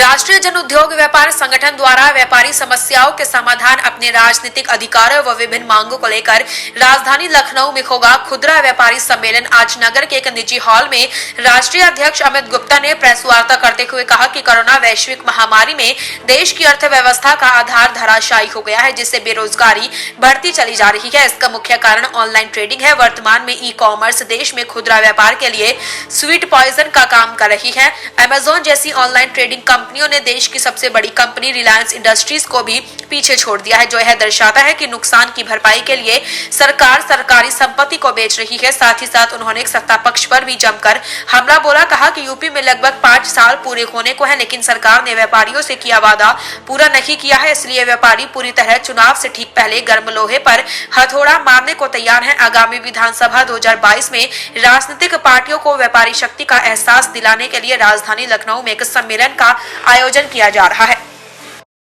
राष्ट्रीय जन उद्योग व्यापार संगठन द्वारा व्यापारी समस्याओं के समाधान, अपने राजनीतिक अधिकारों व विभिन्न मांगों को लेकर राजधानी लखनऊ में होगा खुदरा व्यापारी सम्मेलन। आज नगर के एक निजी हॉल में राष्ट्रीय अध्यक्ष अमित गुप्ता ने प्रेस वार्ता करते हुए कहा कि कोरोना वैश्विक महामारी में देश की अर्थव्यवस्था का आधार धराशायी हो गया है, जिससे बेरोजगारी बढ़ती चली जा रही है। इसका मुख्य कारण ऑनलाइन ट्रेडिंग है। वर्तमान में ई कॉमर्स देश में खुदरा व्यापार के लिए स्वीट पॉइजन का काम कर रही है। अमेजोन जैसी ऑनलाइन ट्रेडिंग कंपनियों ने देश की सबसे बड़ी कंपनी रिलायंस इंडस्ट्रीज को भी पीछे छोड़ दिया है, जो यह दर्शाता है कि नुकसान की भरपाई के लिए सरकार सरकारी संपत्ति को बेच रही है। साथ ही साथ उन्होंने सत्ता पक्ष पर भी जमकर हमला बोला। कहा कि यूपी में लगभग 5 साल पूरे होने को है, लेकिन सरकार ने व्यापारियों से किया वादा पूरा नहीं किया है। इसलिए व्यापारी पूरी तरह चुनाव से ठीक पहले गर्म लोहे पर हथौड़ा मारने को तैयार है। आगामी विधानसभा 2022 में राजनीतिक पार्टियों को व्यापारी शक्ति का एहसास दिलाने के लिए राजधानी लखनऊ में एक सम्मेलन का आयोजन किया जा रहा है।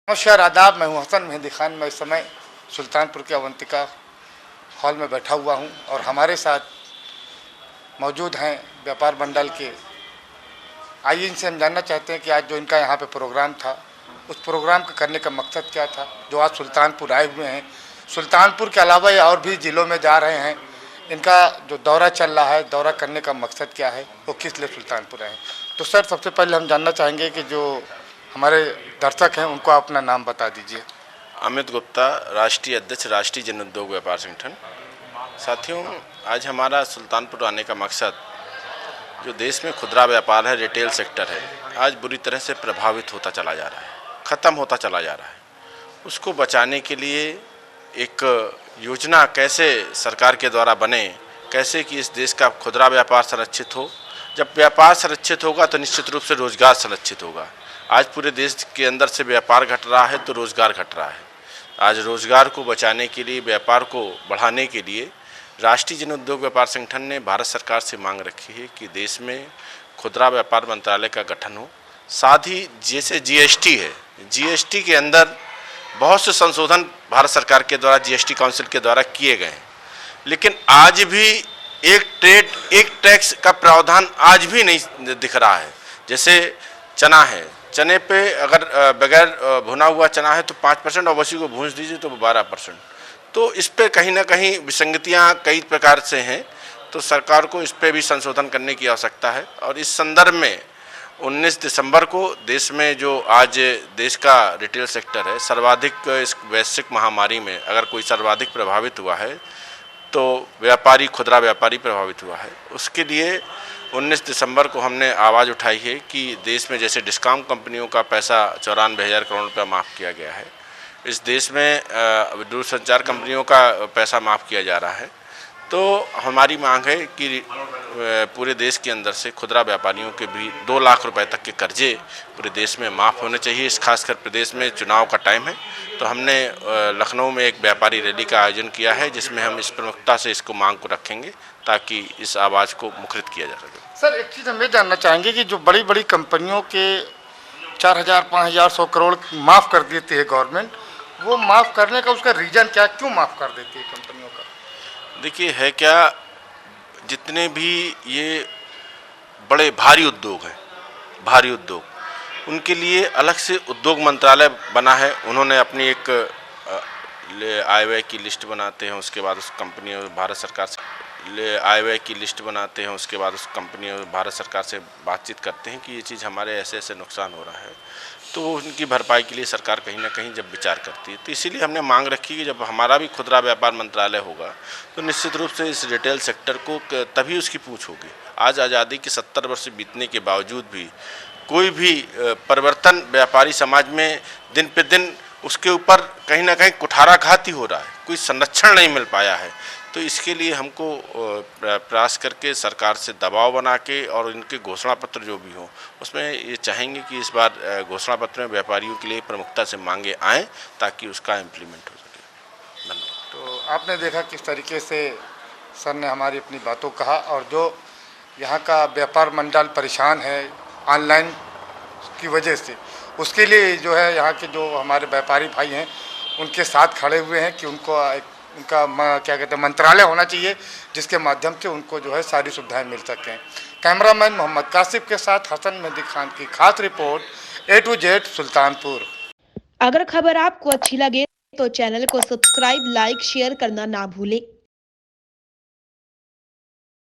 नमस्कार, आदाब। मैं हूं हसन मेहंदी खान। मैं इस समय सुल्तानपुर के अवंतिका हॉल में बैठा हुआ हूं और हमारे साथ मौजूद हैं व्यापार मंडल के। आइए इनसे हम जानना चाहते हैं कि आज जो इनका यहाँ पे प्रोग्राम था, उस प्रोग्राम का करने का मकसद क्या था, जो आज सुल्तानपुर आए हुए हैं। सुल्तानपुर के अलावा ये और भी ज़िलों में जा रहे हैं। इनका जो दौरा चल रहा है, दौरा करने का मकसद क्या है, वो किस लिए सुल्तानपुर आए हैं। तो सर, सबसे पहले हम जानना चाहेंगे कि जो हमारे दर्शक हैं उनको अपना नाम बता दीजिए। अमित गुप्ता, राष्ट्रीय अध्यक्ष, राष्ट्रीय जन उद्योग व्यापार संगठन। साथियों, आज हमारा सुल्तानपुर आने का मकसद, जो देश में खुदरा व्यापार है, रिटेल सेक्टर है, आज बुरी तरह से प्रभावित होता चला जा रहा है, ख़त्म होता चला जा रहा है। उसको बचाने के लिए एक योजना कैसे सरकार के द्वारा बने, कैसे कि इस देश का खुदरा व्यापार संरक्षित हो। जब व्यापार संरक्षित होगा तो निश्चित रूप से रोजगार संरक्षित होगा। आज पूरे देश के अंदर से व्यापार घट रहा है तो रोजगार घट रहा है। आज रोजगार को बचाने के लिए, व्यापार को बढ़ाने के लिए राष्ट्रीय जन उद्योग व्यापार संगठन ने भारत सरकार से मांग रखी है कि देश में खुदरा व्यापार मंत्रालय का गठन हो। साथ ही जैसे जीएसटी है, जीएसटी के अंदर बहुत से संशोधन भारत सरकार के द्वारा जीएसटी काउंसिल के द्वारा किए गए हैं, लेकिन आज भी एक टैक्स का प्रावधान आज भी नहीं दिख रहा है। जैसे चना है, चने पे अगर बगैर भुना हुआ चना है तो 5% और उसी को भूंज दीजिए तो 12%। तो इस पे कहीं ना कहीं विसंगतियां कई प्रकार से हैं, तो सरकार को इस पे भी संशोधन करने की आवश्यकता है। और इस संदर्भ में 19 दिसंबर को देश में जो आज देश का रिटेल सेक्टर है, सर्वाधिक इस वैश्विक महामारी में अगर कोई सर्वाधिक प्रभावित हुआ है तो व्यापारी, खुदरा व्यापारी प्रभावित हुआ है। उसके लिए 19 दिसंबर को हमने आवाज़ उठाई है कि देश में जैसे डिस्कॉम कंपनियों का पैसा 94,000 करोड़ रुपया माफ़ किया गया है, इस देश में दूरसंचार कंपनियों का पैसा माफ़ किया जा रहा है। तो हमारी मांग है कि पूरे देश के अंदर से खुदरा व्यापारियों के भी 2 लाख रुपए तक के कर्जे पूरे देश में माफ़ होने चाहिए। इस खासकर प्रदेश में चुनाव का टाइम है, तो हमने लखनऊ में एक व्यापारी रैली का आयोजन किया है, जिसमें हम इस प्रमुखता से इसको मांग को रखेंगे ताकि इस आवाज़ को मुखरित किया जा सके। सर, एक चीज़ हम ये जानना चाहेंगे कि जो बड़ी बड़ी कंपनियों के 4,000, 5,000, 100 करोड़ माफ़ कर देती है गवर्नमेंट, वो माफ़ करने का उसका रीज़न क्या, क्यों माफ़ कर देती है कंपनियों का? देखिए, है क्या, जितने भी ये बड़े भारी उद्योग हैं, भारी उद्योग, उनके लिए अलग से उद्योग मंत्रालय बना है। उन्होंने अपनी एक आय व्यय की लिस्ट बनाते हैं, उसके बाद उस कंपनी भारत सरकार से आय व्यय की लिस्ट बनाते हैं, उसके बाद उस कंपनी भारत सरकार से बातचीत करते हैं कि ये चीज़ हमारे ऐसे ऐसे नुकसान हो रहा है, तो उनकी भरपाई के लिए सरकार कहीं ना कहीं जब विचार करती है। तो इसीलिए हमने मांग रखी कि जब हमारा भी खुदरा व्यापार मंत्रालय होगा तो निश्चित रूप से इस रिटेल सेक्टर को तभी उसकी पूछ होगी। आज आज़ादी के 70 वर्ष बीतने के बावजूद भी कोई भी परिवर्तन व्यापारी समाज में दिन पे दिन उसके ऊपर कहीं ना कहीं कुठाराघात ही हो रहा है, कोई संरक्षण नहीं मिल पाया है। तो इसके लिए हमको प्रयास करके सरकार से दबाव बना के और इनके घोषणा पत्र जो भी हो उसमें ये चाहेंगे कि इस बार घोषणा पत्र में व्यापारियों के लिए प्रमुखता से मांगे आएँ ताकि उसका इम्प्लीमेंट हो सके। धन्यवाद। तो आपने देखा किस तरीके से सर ने हमारी अपनी बातों कहा, और जो यहाँ का व्यापार मंडल परेशान है ऑनलाइन की वजह से, उसके लिए जो है यहाँ के जो हमारे व्यापारी भाई हैं उनके साथ खड़े हुए हैं कि उनको उनका क्या कहते हैं मंत्रालय होना चाहिए, जिसके माध्यम से उनको जो है सारी सुविधाएं मिल सकें। कैमरामैन मोहम्मद कासिफ के साथ हसन मेहंदी खान की खास report, A to Z Sultanpur. अगर खबर आपको अच्छी लगे तो चैनल को सब्सक्राइब, लाइक, शेयर करना ना भूलें।